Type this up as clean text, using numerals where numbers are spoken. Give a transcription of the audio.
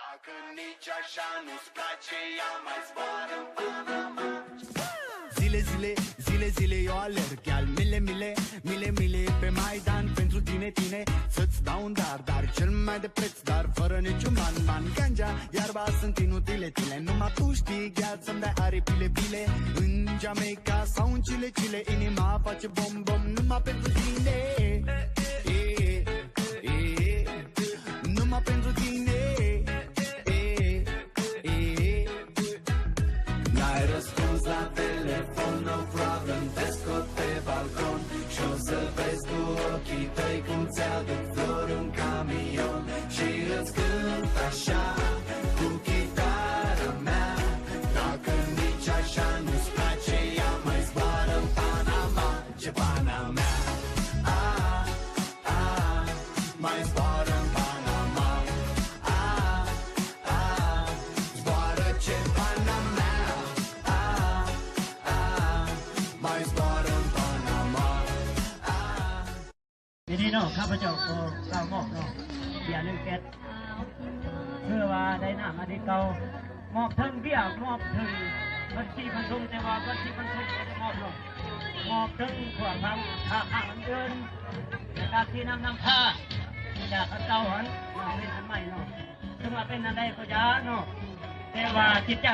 Dacă nici așa nu-ți place, ia mai zboară în Panama. Zile, eu alerg, iar mile pe Maidan pentru tine, să-ți dau un dar cel mai de preț, dar fără niciun ban. Ganja, iarba sunt inutile, numai tu știi, gheață să-mi dai aripile, în Jamaica sau în Chile, inima face bom, numai pentru tine, numai pentru tine. N-ai răspuns la telefon, no problem, te scot pe balcon și o să vezi cu ochii tăi cum ți-aduc flori un camion și îți cânt așa cu chitara mea. Dacă nici așa nu-ți place, ia mai zboară în Panama, ce pana mea. Mai zboară în Panama, zboară ce pana mea. Mai zboară în Panama. ทีนี้เนาะข้าพเจ้าก็กล่าวมอบเนาะอย่าลืมแก๊สเพื่อว่าได้หน้ามาที่เก่ามอบทั้งเบี้ยมอบทั้งบัญชีบรรทุกแต่ว่าบัญชีบรรทุกไม่ได้มอบหรอกมอบทั้งขวางทางข้างเดินในการที่นำผ้าจากเก่าหันมาเป็นอันใหม่เนาะถึงว่าเป็นอันใดก็ยาเนาะแต่ว่าจิตใจ